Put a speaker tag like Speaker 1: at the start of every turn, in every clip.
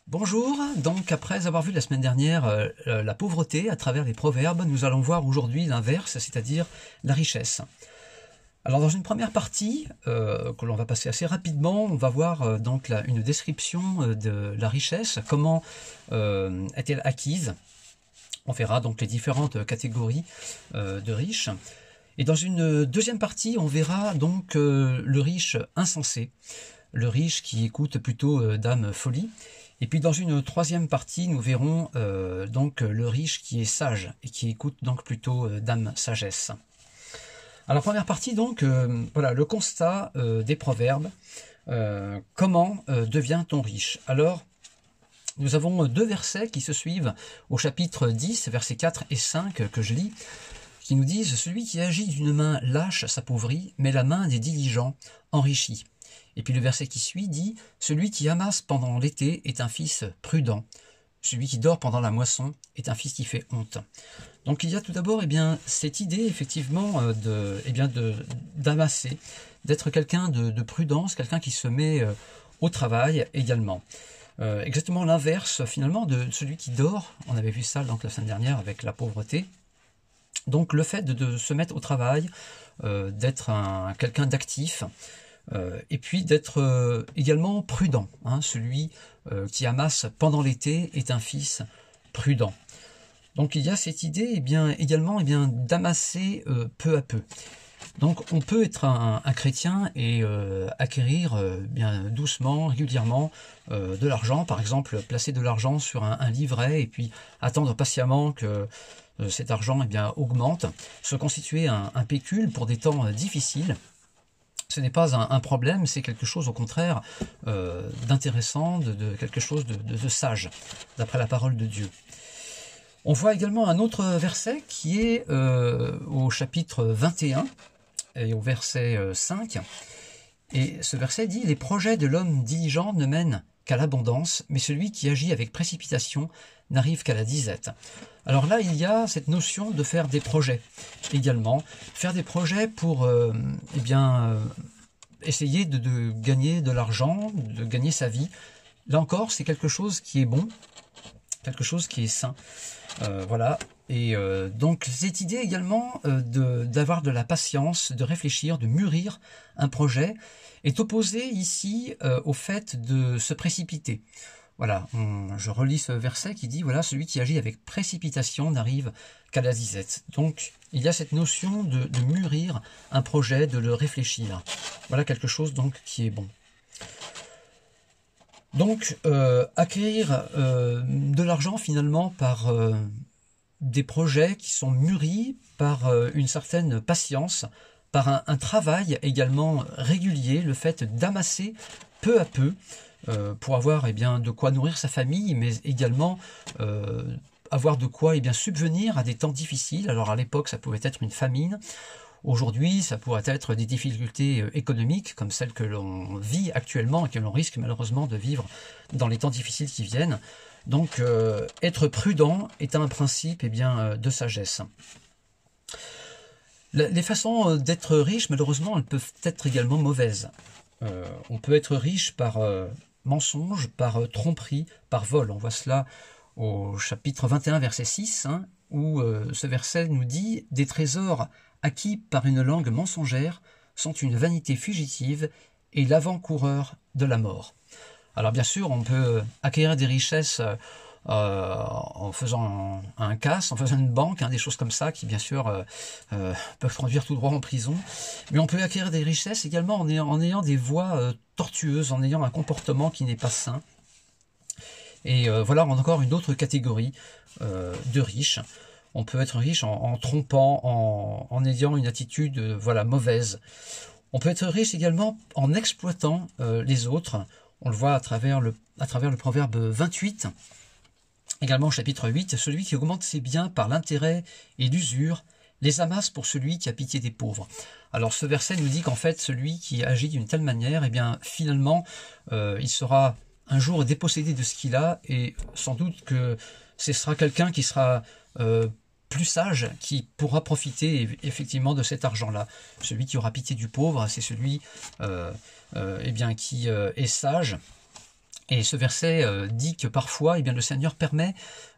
Speaker 1: Bonjour, donc après avoir vu la semaine dernière la pauvreté à travers les proverbes, nous allons voir aujourd'hui l'inverse, c'est-à-dire la richesse. Alors dans une première partie, que l'on va passer assez rapidement, on va voir donc une description de la richesse, comment est-elle acquise. On verra donc les différentes catégories de riches. Et dans une deuxième partie, on verra donc le riche insensé, le riche qui écoute plutôt d'âme folie. Et puis dans une troisième partie, nous verrons donc le riche qui est sage et qui écoute donc plutôt d'âme sagesse. Alors première partie donc, voilà le constat des proverbes. Comment devient-on riche? Alors nous avons deux versets qui se suivent au chapitre 10, versets 4 et 5 que je lis, qui nous disent « Celui qui agit d'une main lâche s'appauvrit, mais la main des diligents enrichit ». Et puis le verset qui suit dit « Celui qui amasse pendant l'été est un fils prudent. Celui qui dort pendant la moisson est un fils qui fait honte. » Donc il y a tout d'abord cette idée effectivement d'amasser, d'être quelqu'un de prudence, quelqu'un qui se met au travail également. Exactement l'inverse finalement de celui qui dort. On avait vu ça donc la semaine dernière avec la pauvreté. Donc le fait de se mettre au travail, d'être quelqu'un d'actif, et puis d'être également prudent. Celui qui amasse pendant l'été est un fils prudent. Donc il y a cette idée également d'amasser peu à peu. Donc on peut être un chrétien et acquérir bien doucement, régulièrement de l'argent, par exemple placer de l'argent sur un livret et puis attendre patiemment que cet argent augmente, se constituer un pécule pour des temps difficiles. Ce n'est pas un problème, c'est quelque chose au contraire d'intéressant, de quelque chose de sage, d'après la parole de Dieu. On voit également un autre verset qui est au chapitre 21 et au verset 5. Et ce verset dit « Les projets de l'homme diligent ne mènent qu'à l'abondance, mais celui qui agit avec précipitation n'arrive qu'à la disette. » Alors là, il y a cette notion de faire des projets également. Faire des projets pour essayer de gagner de l'argent, de gagner sa vie. Là encore, c'est quelque chose qui est bon, quelque chose qui est sain. Voilà. Et donc cette idée également d'avoir de la patience, de réfléchir, de mûrir un projet est opposée ici au fait de se précipiter. Voilà, je relis ce verset qui dit, voilà, celui qui agit avec précipitation n'arrive qu'à la disette. Donc, il y a cette notion de mûrir un projet, de le réfléchir. Voilà quelque chose donc qui est bon. Donc, acquérir de l'argent finalement par des projets qui sont mûris, par une certaine patience, par un travail également régulier, le fait d'amasser peu à peu, pour avoir de quoi nourrir sa famille, mais également avoir de quoi subvenir à des temps difficiles. Alors à l'époque, ça pouvait être une famine. Aujourd'hui, ça pourrait être des difficultés économiques, comme celles que l'on vit actuellement et que l'on risque malheureusement de vivre dans les temps difficiles qui viennent. Donc, être prudent est un principe de sagesse. Les façons d'être riche, malheureusement, elles peuvent être également mauvaises. On peut être riche par mensonge, par tromperie, par vol. On voit cela au chapitre 21, verset 6, où ce verset nous dit « Des trésors acquis par une langue mensongère sont une vanité fugitive et l'avant-coureur de la mort. » Alors bien sûr, on peut acquérir des richesses en faisant un casse, en faisant une banque, des choses comme ça qui bien sûr peuvent conduire tout droit en prison. Mais on peut acquérir des richesses également en ayant des voies tortueuses, en ayant un comportement qui n'est pas sain. Et voilà encore une autre catégorie de riches. On peut être riche en trompant, en ayant une attitude mauvaise. On peut être riche également en exploitant les autres. On le voit à travers le proverbe 28. Également au chapitre 8, celui qui augmente ses biens par l'intérêt et l'usure les amasse pour celui qui a pitié des pauvres. Alors ce verset nous dit qu'en fait, celui qui agit d'une telle manière, finalement, il sera un jour dépossédé de ce qu'il a, et sans doute que ce sera quelqu'un qui sera plus sage, qui pourra profiter effectivement de cet argent-là. Celui qui aura pitié du pauvre, c'est celui qui est sage, Et ce verset dit que parfois, eh bien, le Seigneur permet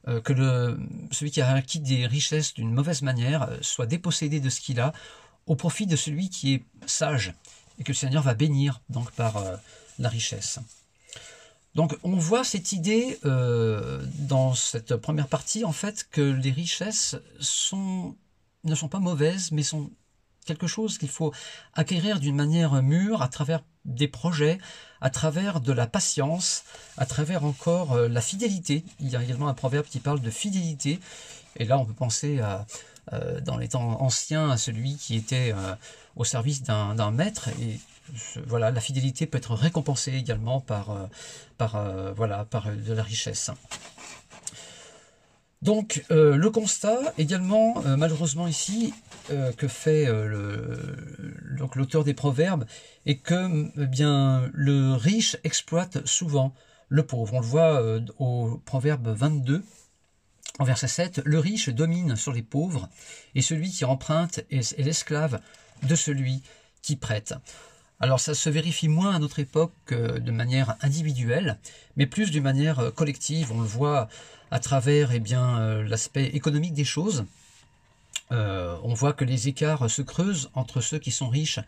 Speaker 1: que celui qui a acquis des richesses d'une mauvaise manière soit dépossédé de ce qu'il a au profit de celui qui est sage, et que le Seigneur va bénir donc par la richesse. Donc on voit cette idée dans cette première partie, en fait, que les richesses ne sont pas mauvaises, mais sont quelque chose qu'il faut acquérir d'une manière mûre à travers des projets, à travers de la patience, à travers encore la fidélité. Il y a également un proverbe qui parle de fidélité, et là on peut penser dans les temps anciens à celui qui était au service d'un maître, et voilà, la fidélité peut être récompensée également par de la richesse. Donc le constat également, malheureusement ici, que fait l'auteur des Proverbes, est que bien, le riche exploite souvent le pauvre. On le voit au Proverbe 22, en verset 7, « Le riche domine sur les pauvres, et celui qui emprunte est l'esclave de celui qui prête. » Alors ça se vérifie moins à notre époque de manière individuelle, mais plus d'une manière collective. On le voit à travers l'aspect économique des choses. On voit que les écarts se creusent entre ceux qui sont riches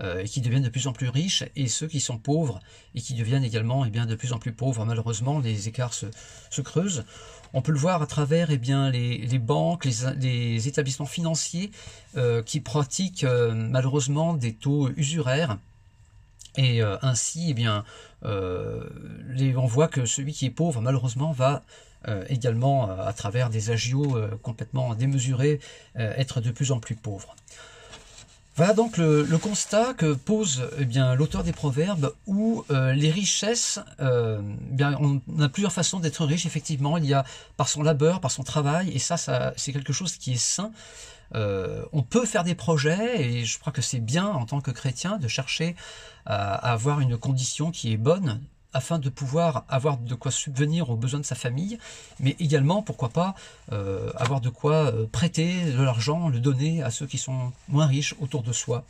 Speaker 1: et qui deviennent de plus en plus riches, et ceux qui sont pauvres et qui deviennent également de plus en plus pauvres. Malheureusement, les écarts se creusent. On peut le voir à travers les banques, les établissements financiers qui pratiquent malheureusement des taux usuraires. Et ainsi, on voit que celui qui est pauvre, malheureusement, va également, à travers des agios complètement démesurés, être de plus en plus pauvre. Voilà donc le constat que pose l'auteur des Proverbes, où les richesses, on a plusieurs façons d'être riche. Effectivement, il y a par son labeur, par son travail, et ça c'est quelque chose qui est sain. On peut faire des projets, et je crois que c'est bien en tant que chrétien de chercher à avoir une condition qui est bonne, afin de pouvoir avoir de quoi subvenir aux besoins de sa famille, mais également, pourquoi pas, avoir de quoi prêter de l'argent, le donner à ceux qui sont moins riches autour de soi.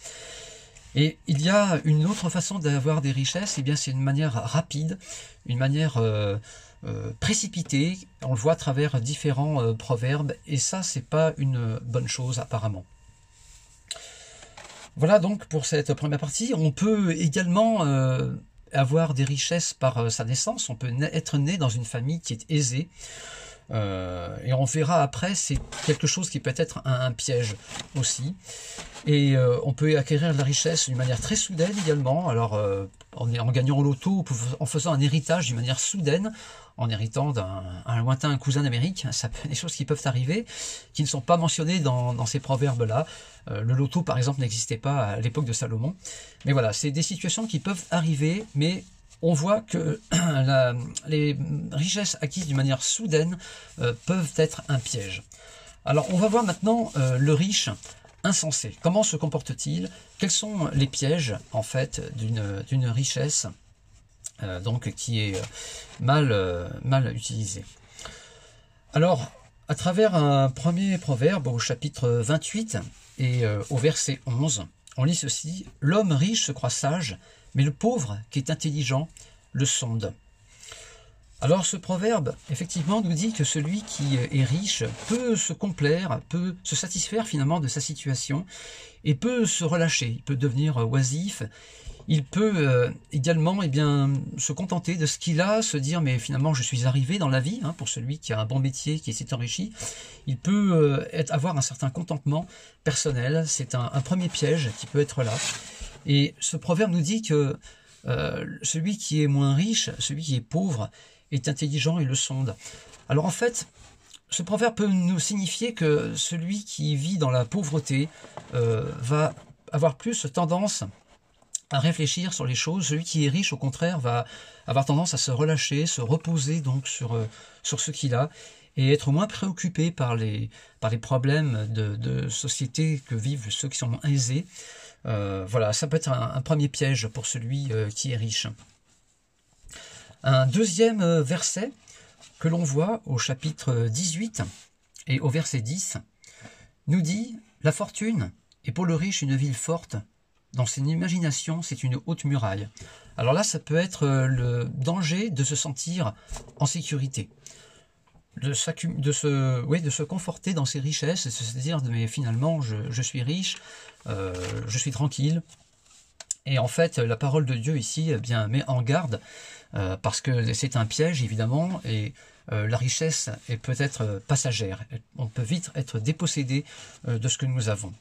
Speaker 1: Et il y a une autre façon d'avoir des richesses, c'est une manière rapide, une manière précipitée. On le voit à travers différents proverbes, et ça, c'est pas une bonne chose apparemment. Voilà donc pour cette première partie. On peut également avoir des richesses par sa naissance. On peut être né dans une famille qui est aisée. Et on verra après, c'est quelque chose qui peut être un piège aussi. Et on peut acquérir de la richesse d'une manière très soudaine également. Alors en gagnant au loto, en faisant un héritage d'une manière soudaine, en héritant d'un lointain cousin d'Amérique. Ça peut être des choses qui peuvent arriver, qui ne sont pas mentionnées dans ces proverbes-là. Le loto, par exemple, n'existait pas à l'époque de Salomon. Mais voilà, c'est des situations qui peuvent arriver, mais on voit que les richesses acquises d'une manière soudaine peuvent être un piège. Alors, on va voir maintenant le riche insensé. Comment se comporte-t-il? Quels sont les pièges, en fait, d'une richesse qui est mal utilisée? Alors, à travers un premier proverbe au chapitre 28 et au verset 11, on lit ceci: « L'homme riche se croit sage, mais le pauvre qui est intelligent le sonde. » Alors ce proverbe, effectivement, nous dit que celui qui est riche peut se complaire, peut se satisfaire finalement de sa situation, et peut se relâcher, il peut devenir oisif, il peut également se contenter de ce qu'il a, se dire mais finalement je suis arrivé dans la vie, pour celui qui a un bon métier, qui s'est enrichi, il peut avoir un certain contentement personnel. C'est un premier piège qui peut être là. Et ce proverbe nous dit que celui qui est moins riche, celui qui est pauvre, est intelligent et le sonde. Alors en fait, ce proverbe peut nous signifier que celui qui vit dans la pauvreté va avoir plus tendance à réfléchir sur les choses. Celui qui est riche, au contraire, va avoir tendance à se relâcher, se reposer donc sur ce qu'il a, et être moins préoccupé par les problèmes de société que vivent ceux qui sont moins aisés. Voilà, ça peut être un premier piège pour celui qui est riche. Un deuxième verset que l'on voit au chapitre 18 et au verset 10 nous dit « La fortune est pour le riche une ville forte, dans son imagination c'est une haute muraille. » Alors là, ça peut être le danger de se sentir en sécurité, de se conforter dans ses richesses, et se dire mais finalement je suis riche, je suis tranquille. Et en fait, la parole de Dieu ici eh bien met en garde parce que c'est un piège évidemment, et la richesse est peut-être passagère. On peut vite être dépossédé de ce que nous avons.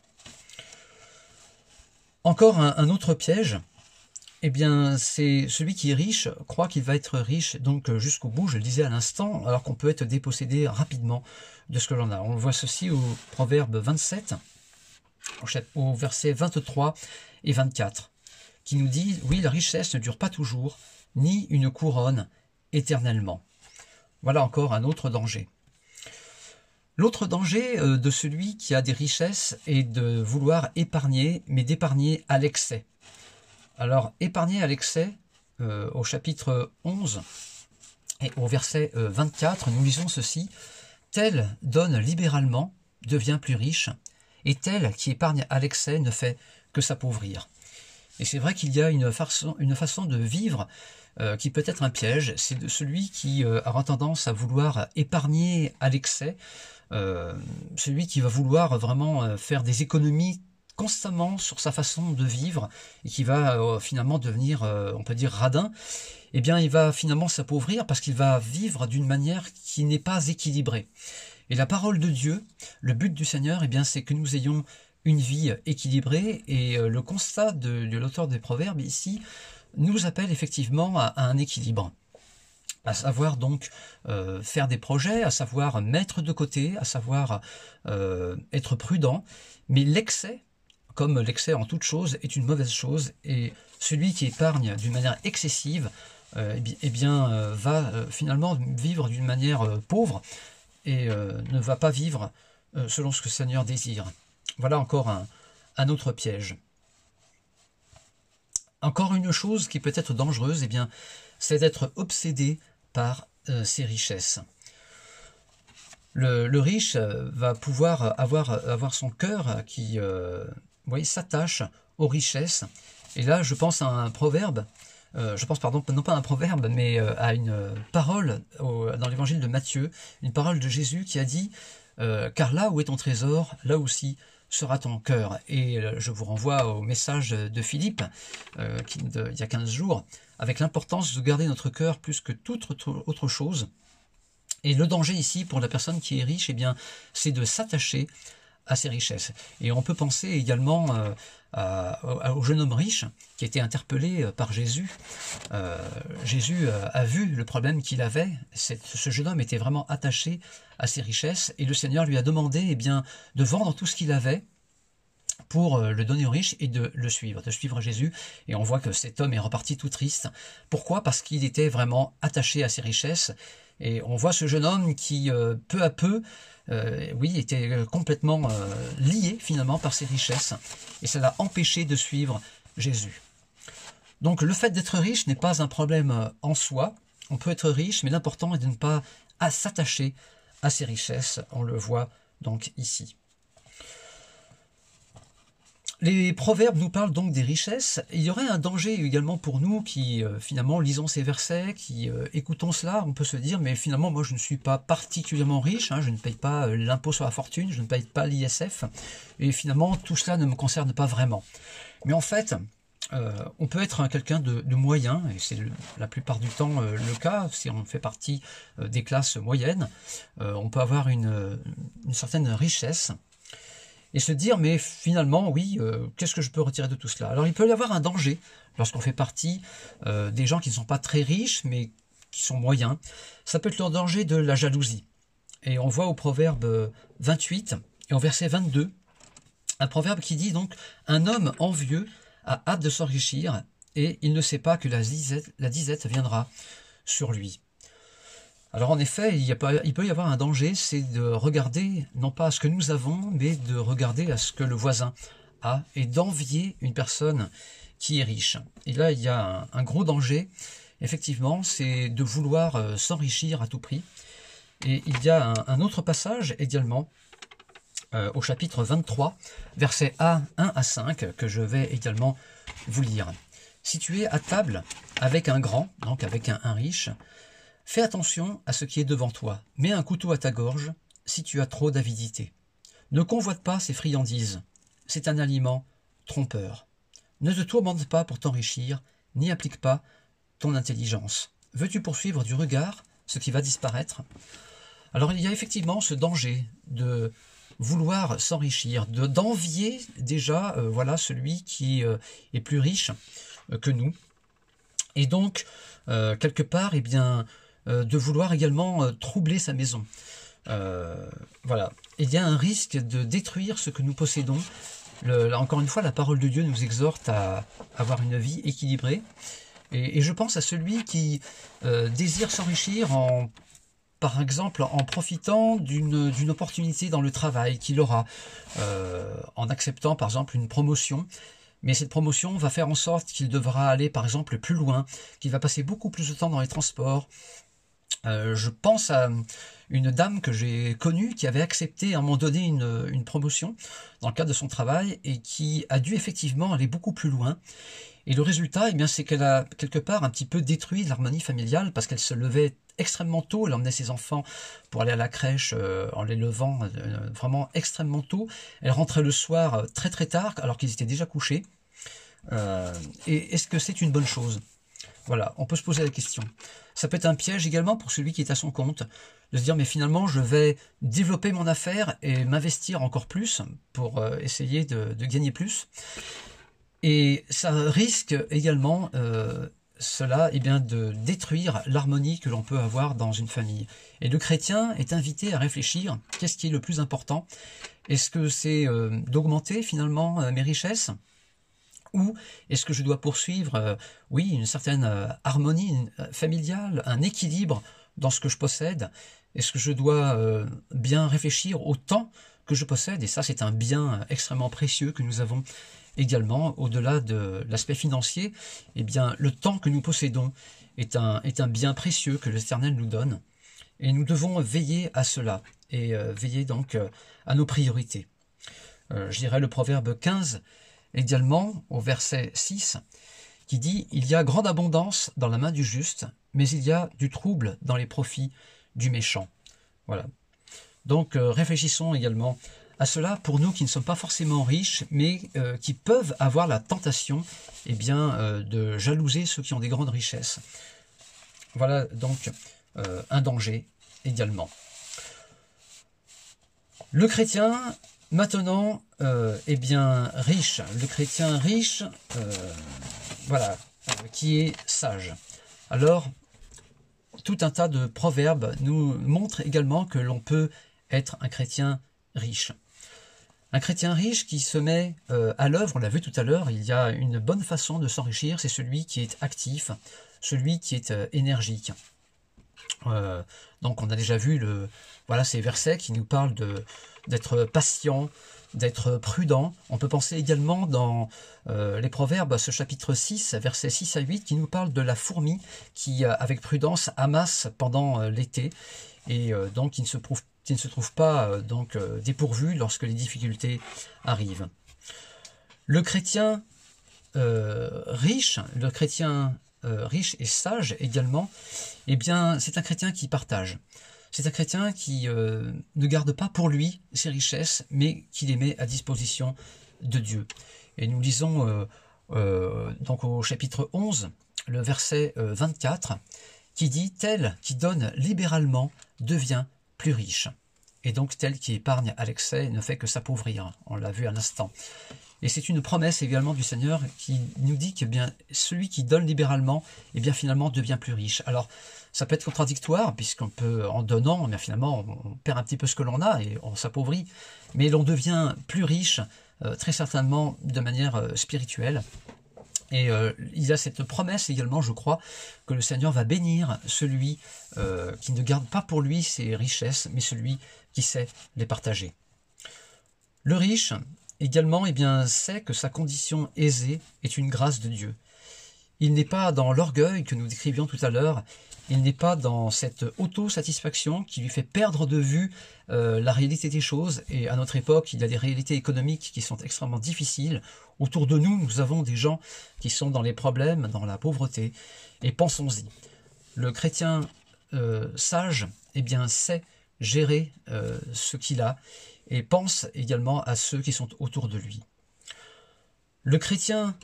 Speaker 1: Encore un autre piège. Eh bien, c'est celui qui est riche croit qu'il va être riche donc jusqu'au bout, je le disais à l'instant, alors qu'on peut être dépossédé rapidement de ce que l'on a. On voit ceci au Proverbe 27, au verset 23 et 24, qui nous dit « Oui, la richesse ne dure pas toujours, ni une couronne éternellement. » Voilà encore un autre danger. L'autre danger de celui qui a des richesses est de vouloir épargner, mais d'épargner à l'excès. Alors, épargner à l'excès, au chapitre 11 et au verset 24, nous lisons ceci. « Tel donne libéralement, devient plus riche, et tel qui épargne à l'excès ne fait que s'appauvrir. » Et c'est vrai qu'il y a une façon de vivre qui peut être un piège. C'est de celui qui aura tendance à vouloir épargner à l'excès, celui qui va vouloir vraiment faire des économies constamment sur sa façon de vivre et qui va finalement devenir, on peut dire, radin. Eh bien, il va finalement s'appauvrir parce qu'il va vivre d'une manière qui n'est pas équilibrée. Et la parole de Dieu, le but du Seigneur, eh bien, c'est que nous ayons une vie équilibrée, et le constat de l'auteur des Proverbes ici nous appelle effectivement à un équilibre, à savoir donc faire des projets, à savoir mettre de côté, à savoir être prudent, mais l'excès, comme l'excès en toute chose, est une mauvaise chose, et celui qui épargne d'une manière excessive va finalement vivre d'une manière pauvre et ne va pas vivre selon ce que le Seigneur désire. Voilà encore un autre piège. Encore une chose qui peut être dangereuse, eh bien, c'est d'être obsédé par ses richesses. Le riche va pouvoir avoir son cœur qui s'attache aux richesses. Et là, je pense à un proverbe, non pas à un proverbe, mais à une parole dans l'évangile de Matthieu, une parole de Jésus qui a dit « Car là où est ton trésor, là aussi sera ton cœur ». Et je vous renvoie au message de Philippe, il y a 15 jours, avec l'importance de garder notre cœur plus que toute autre chose. Et le danger ici, pour la personne qui est riche, eh bien, c'est de s'attacher à ses richesses. Et on peut penser également au jeune homme riche qui a été interpellé par Jésus. Jésus a vu le problème qu'il avait. Ce jeune homme était vraiment attaché à ses richesses, et le Seigneur lui a demandé eh bien, de vendre tout ce qu'il avait pour le donner aux riches et de suivre Jésus. Et on voit que cet homme est reparti tout triste. Pourquoi? Parce qu'il était vraiment attaché à ses richesses. Et on voit ce jeune homme qui, peu à peu, était complètement lié finalement par ses richesses. Et ça l'a empêché de suivre Jésus. Donc le fait d'être riche n'est pas un problème en soi. On peut être riche, mais l'important est de ne pas s'attacher à ses richesses. On le voit donc ici. Les proverbes nous parlent donc des richesses. Il y aurait un danger également pour nous qui, finalement, lisons ces versets, qui écoutons cela. On peut se dire, mais finalement, moi, je ne suis pas particulièrement riche, je ne paye pas l'impôt sur la fortune, je ne paye pas l'ISF, et finalement, tout cela ne me concerne pas vraiment. Mais en fait, on peut être quelqu'un de moyen, et c'est la plupart du temps le cas, si on fait partie des classes moyennes. On peut avoir une certaine richesse, et se dire, mais finalement, oui, qu'est-ce que je peux retirer de tout cela? Alors il peut y avoir un danger lorsqu'on fait partie des gens qui ne sont pas très riches, mais qui sont moyens. Ça peut être le danger de la jalousie. Et on voit au proverbe 28 et au verset 22, un proverbe qui dit donc, « Un homme envieux a hâte de s'enrichir, et il ne sait pas que la disette viendra sur lui. » Alors en effet, il peut y avoir un danger, c'est de regarder non pas à ce que nous avons, mais de regarder à ce que le voisin a, et d'envier une personne qui est riche. Et là, il y a un gros danger, effectivement, c'est de vouloir s'enrichir à tout prix. Et il y a un autre passage également, au chapitre 23, versets 1 à 5, que je vais également vous lire. Si tu es à table avec un grand, donc avec un riche, fais attention à ce qui est devant toi. Mets un couteau à ta gorge si tu as trop d'avidité. Ne convoite pas ces friandises. C'est un aliment trompeur. Ne te tourmente pas pour t'enrichir, n'y applique pas ton intelligence. Veux-tu poursuivre du regard ce qui va disparaître? Alors il y a effectivement ce danger de vouloir s'enrichir, d'envier déjà voilà, celui qui est plus riche que nous. Et donc, quelque part, eh bien, de vouloir également troubler sa maison. Voilà. Il y a un risque de détruire ce que nous possédons. Encore une fois, la parole de Dieu nous exhorte à avoir une vie équilibrée. Et je pense à celui qui désire s'enrichir par exemple en profitant d'une opportunité dans le travail qu'il aura, en acceptant par exemple une promotion. Mais cette promotion va faire en sorte qu'il devra aller par exemple plus loin, qu'il va passer beaucoup plus de temps dans les transports. Je pense à une dame que j'ai connue qui avait accepté à un moment donné une promotion dans le cadre de son travail et qui a dû effectivement aller beaucoup plus loin. Et le résultat, eh bien, c'est qu'elle a quelque part un petit peu détruit l'harmonie familiale parce qu'elle se levait extrêmement tôt, elle emmenait ses enfants pour aller à la crèche en les levant vraiment extrêmement tôt. Elle rentrait le soir très très tard alors qu'ils étaient déjà couchés. Et est-ce que c'est une bonne chose? Voilà, on peut se poser la question. Ça peut être un piège également pour celui qui est à son compte, de se dire mais finalement je vais développer mon affaire et m'investir encore plus pour essayer de gagner plus. Et ça risque également cela bien, de détruire l'harmonie que l'on peut avoir dans une famille. Et le chrétien est invité à réfléchir, qu'est-ce qui est le plus important? Est-ce que c'est d'augmenter finalement mes richesses? Ou est-ce que je dois poursuivre, oui, une certaine harmonie familiale, un équilibre dans ce que je possède? Est-ce que je dois bien réfléchir au temps que je possède? Et ça, c'est un bien extrêmement précieux que nous avons également, au-delà de l'aspect financier. Eh bien, le temps que nous possédons est un bien précieux que l'Éternel nous donne. Et nous devons veiller à cela, et veiller donc à nos priorités. Je dirais le proverbe 15, également, au verset 6, qui dit « Il y a grande abondance dans la main du juste, mais il y a du trouble dans les profits du méchant. » Voilà. Donc, réfléchissons également à cela pour nous qui ne sommes pas forcément riches, mais qui peuvent avoir la tentation de jalouser ceux qui ont des grandes richesses. Voilà donc un danger également. Le chrétien, maintenant, riche. Le chrétien riche, qui est sage. Alors, tout un tas de proverbes nous montrent également que l'on peut être un chrétien riche. Un chrétien riche qui se met à l'œuvre, on l'a vu tout à l'heure, il y a une bonne façon de s'enrichir, c'est celui qui est actif, celui qui est énergique. Donc on a déjà vu ces versets qui nous parlent d'être patient, d'être prudent. On peut penser également dans les Proverbes, ce chapitre 6, versets 6 à 8, qui nous parle de la fourmi qui, avec prudence, amasse pendant l'été et donc qui ne se trouve pas dépourvu lorsque les difficultés arrivent. Le chrétien riche et sage également, c'est un chrétien qui partage. C'est un chrétien qui ne garde pas pour lui ses richesses, mais qui les met à disposition de Dieu. Et nous lisons donc au chapitre 11, le verset 24, qui dit « Tel qui donne libéralement devient plus riche. » Et donc tel qui épargne à l'excès ne fait que s'appauvrir. On l'a vu à l'instant. Et c'est une promesse également du Seigneur qui nous dit que celui qui donne libéralement, finalement devient plus riche. Alors, ça peut être contradictoire, puisqu'on peut, en donnant, finalement, on perd un petit peu ce que l'on a et on s'appauvrit. Mais l'on devient plus riche, très certainement, de manière spirituelle. Et il y a cette promesse également, je crois, que le Seigneur va bénir celui qui ne garde pas pour lui ses richesses, mais celui qui sait les partager. Le riche, également, sait que sa condition aisée est une grâce de Dieu. Il n'est pas dans l'orgueil que nous décrivions tout à l'heure, il n'est pas dans cette autosatisfaction qui lui fait perdre de vue la réalité des choses. Et à notre époque, il y a des réalités économiques qui sont extrêmement difficiles. Autour de nous, nous avons des gens qui sont dans les problèmes, dans la pauvreté. Et pensons-y. Le chrétien sage, eh bien, sait gérer ce qu'il a et pense également à ceux qui sont autour de lui. Le chrétien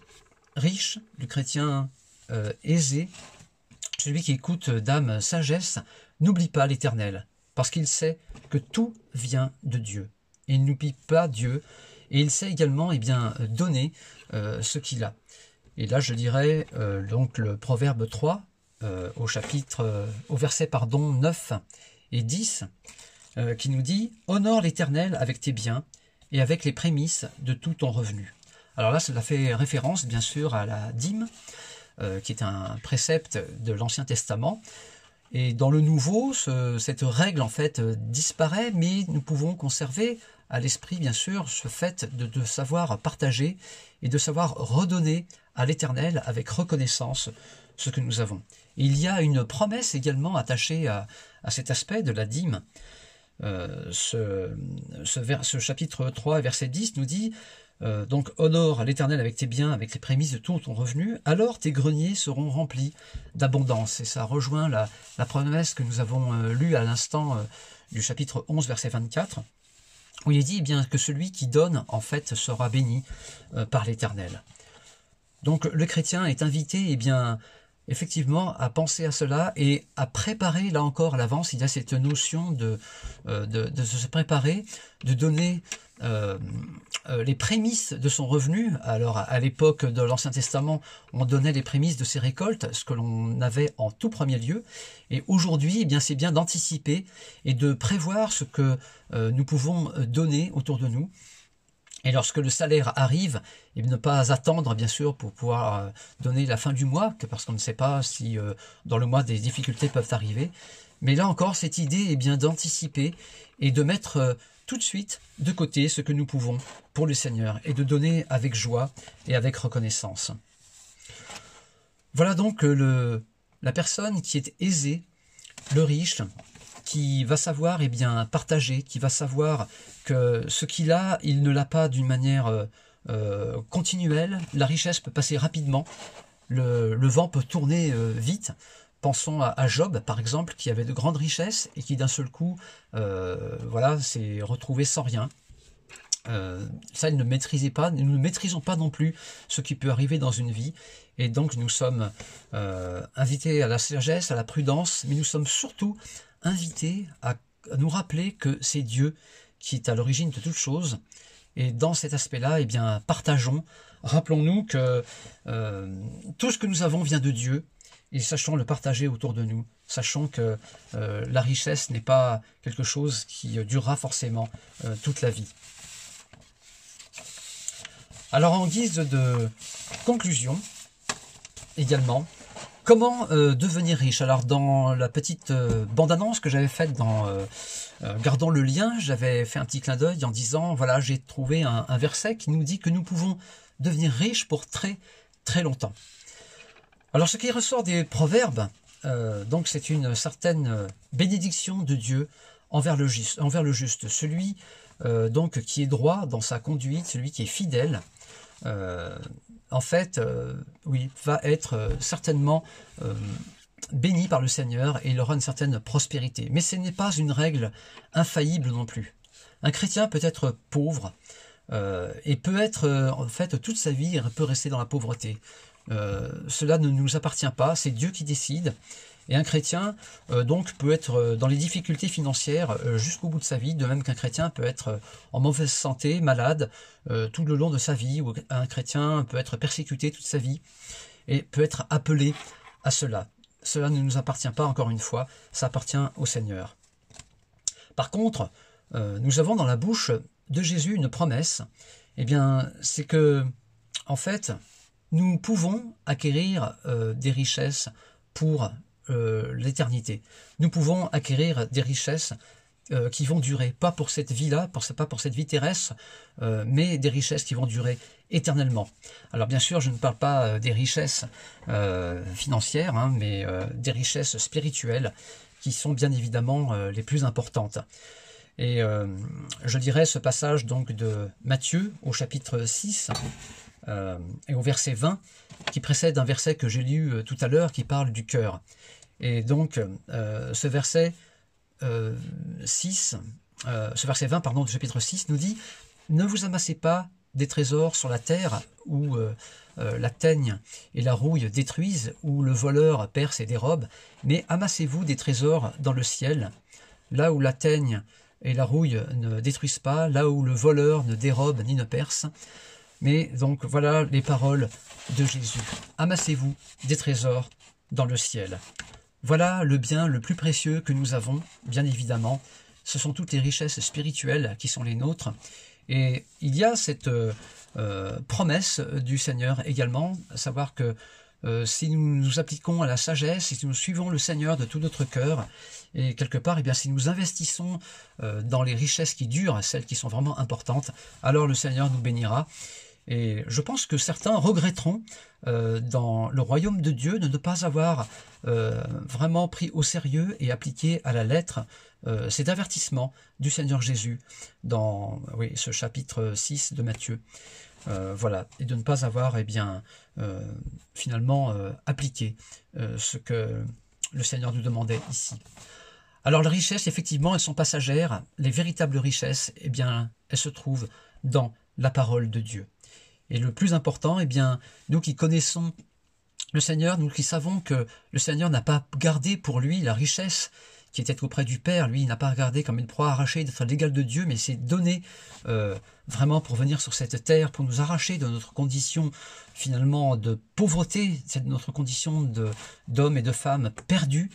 Speaker 1: riche, le chrétien aisé, celui qui écoute d'âme sagesse, n'oublie pas l'Éternel, parce qu'il sait que tout vient de Dieu. Il n'oublie pas Dieu, et il sait également donner ce qu'il a. Et là, je dirais donc le Proverbe 3, au verset 9 et 10, qui nous dit « Honore l'Éternel avec tes biens et avec les prémices de tout ton revenu. » Alors là, cela fait référence, bien sûr, à la dîme, qui est un précepte de l'Ancien Testament. Et dans le Nouveau, cette règle, en fait, disparaît, mais nous pouvons conserver à l'esprit, bien sûr, ce fait de savoir partager et de savoir redonner à l'Éternel avec reconnaissance ce que nous avons. Et il y a une promesse également attachée à cet aspect de la dîme. Ce chapitre 3, verset 10 nous dit donc honore l'Éternel avec tes biens, avec les prémices de tout ton revenu, alors tes greniers seront remplis d'abondance. Et ça rejoint la promesse que nous avons lue à l'instant du chapitre 11, verset 24, où il est dit que celui qui donne, en fait, sera béni par l'Éternel. Donc le chrétien est invité effectivement à penser à cela et à préparer, là encore à l'avance. Il y a cette notion de se préparer, de donner les prémices de son revenu. Alors à l'époque de l'Ancien Testament, on donnait les prémices de ses récoltes, ce que l'on avait en tout premier lieu. Et aujourd'hui, c'est bien d'anticiper et de prévoir ce que nous pouvons donner autour de nous. Et lorsque le salaire arrive, ne pas attendre, bien sûr, pour pouvoir donner la fin du mois, parce qu'on ne sait pas si dans le mois des difficultés peuvent arriver. Mais là encore, cette idée est bien d'anticiper et de mettre tout de suite de côté ce que nous pouvons pour le Seigneur et de donner avec joie et avec reconnaissance. Voilà donc la personne qui est aisée, le riche, qui va savoir partager, qui va savoir que ce qu'il a, il ne l'a pas d'une manière continuelle. La richesse peut passer rapidement, le vent peut tourner vite. Pensons à Job, par exemple, qui avait de grandes richesses et qui d'un seul coup s'est retrouvé sans rien. Ça, il ne maîtrisait pas. Nous ne maîtrisons pas non plus ce qui peut arriver dans une vie. Et donc, nous sommes invités à la sagesse, à la prudence, mais nous sommes surtout invités à nous rappeler que c'est Dieu qui est à l'origine de toutes choses. Et dans cet aspect-là, partageons, rappelons-nous que tout ce que nous avons vient de Dieu, et sachons le partager autour de nous. Sachons que la richesse n'est pas quelque chose qui durera forcément toute la vie. Alors en guise de conclusion, également, comment devenir riche? Alors dans la petite bande-annonce que j'avais faite dans Gardons le lien, j'avais fait un petit clin d'œil en disant, voilà, j'ai trouvé un verset qui nous dit que nous pouvons devenir riches pour très très longtemps. Alors ce qui ressort des proverbes, donc c'est une certaine bénédiction de Dieu envers le juste, celui donc qui est droit dans sa conduite, celui qui est fidèle, va être certainement béni par le Seigneur et il aura une certaine prospérité. Mais ce n'est pas une règle infaillible non plus. Un chrétien peut être pauvre et peut être en fait toute sa vie, il peut rester dans la pauvreté. Cela ne nous appartient pas, c'est Dieu qui décide. Et un chrétien donc peut être dans les difficultés financières jusqu'au bout de sa vie, de même qu'un chrétien peut être en mauvaise santé, malade tout le long de sa vie, ou un chrétien peut être persécuté toute sa vie et peut être appelé à cela. Cela ne nous appartient pas, encore une fois, ça appartient au Seigneur. Par contre, nous avons dans la bouche de Jésus une promesse, c'est que, en fait, nous pouvons acquérir des richesses pour l'éternité. Nous pouvons acquérir des richesses qui vont durer, pas pour cette vie-là, pas pour cette vie terrestre, mais des richesses qui vont durer éternellement. Alors bien sûr, je ne parle pas des richesses financières, hein, mais des richesses spirituelles qui sont bien évidemment les plus importantes. Et je dirais ce passage donc de Matthieu au chapitre 6 et au verset 20, qui précède un verset que j'ai lu tout à l'heure, qui parle du cœur. Et donc ce verset 20 pardon, du chapitre 6 nous dit « Ne vous amassez pas des trésors sur la terre où la teigne et la rouille détruisent, où le voleur perce et dérobe, mais amassez-vous des trésors dans le ciel, là où la teigne et la rouille ne détruisent pas, là où le voleur ne dérobe ni ne perce. » Mais donc voilà les paroles de Jésus. Amassez-vous des trésors dans le ciel. Voilà le bien le plus précieux que nous avons, bien évidemment. Ce sont toutes les richesses spirituelles qui sont les nôtres. Et il y a cette promesse du Seigneur également, à savoir que si nous nous appliquons à la sagesse, si nous suivons le Seigneur de tout notre cœur, et quelque part, eh bien, si nous investissons dans les richesses qui durent, celles qui sont vraiment importantes, alors le Seigneur nous bénira. Et je pense que certains regretteront dans le royaume de Dieu de ne pas avoir vraiment pris au sérieux et appliqué à la lettre cet avertissement du Seigneur Jésus dans ce chapitre 6 de Matthieu. Voilà, et de ne pas avoir finalement appliqué ce que le Seigneur nous demandait ici. Alors les richesses, effectivement, elles sont passagères. Les véritables richesses, eh bien, elles se trouvent dans la parole de Dieu. Et le plus important, eh bien, nous qui connaissons le Seigneur, nous qui savons que le Seigneur n'a pas gardé pour lui la richesse qui était auprès du Père, lui, il n'a pas regardé comme une proie arrachée d'être l'égal de Dieu, mais s'est donné vraiment pour venir sur cette terre, pour nous arracher de notre condition finalement de pauvreté, c'est notre condition d'hommes et de femmes perdus.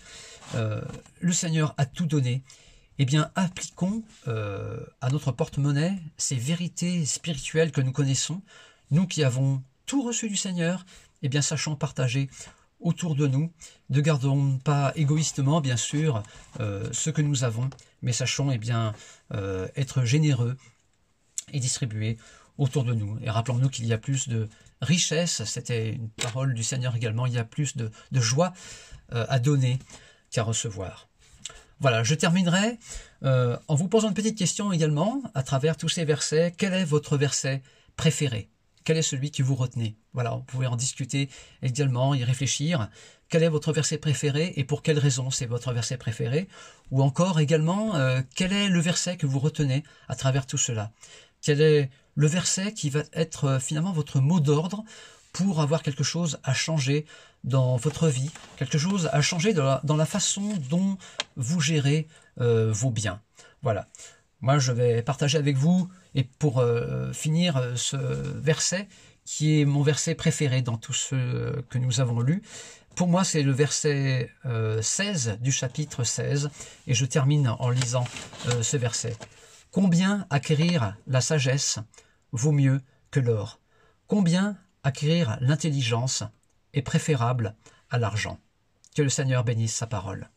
Speaker 1: Le Seigneur a tout donné. Eh bien, appliquons à notre porte-monnaie ces vérités spirituelles que nous connaissons. Nous qui avons tout reçu du Seigneur, eh bien, sachons partager autour de nous. Ne gardons pas égoïstement, bien sûr, ce que nous avons, mais sachons être généreux et distribuer autour de nous. Et rappelons-nous qu'il y a plus de richesse, c'était une parole du Seigneur également, il y a plus de joie à donner qu'à recevoir. Voilà, je terminerai en vous posant une petite question également à travers tous ces versets. Quel est votre verset préféré ? Quel est celui que vous retenez? Voilà, vous pouvez en discuter également, y réfléchir. Quel est votre verset préféré et pour quelle raison c'est votre verset préféré? Ou encore également, quel est le verset que vous retenez à travers tout cela? Quel est le verset qui va être finalement votre mot d'ordre pour avoir quelque chose à changer dans votre vie, quelque chose à changer dans la façon dont vous gérez vos biens? Voilà. Moi, je vais partager avec vous, et pour finir ce verset, qui est mon verset préféré dans tous ceux que nous avons lus. Pour moi, c'est le verset 16 du chapitre 16, et je termine en lisant ce verset. « Combien acquérir la sagesse vaut mieux que l'or? Combien acquérir l'intelligence est préférable à l'argent ?» Que le Seigneur bénisse sa parole.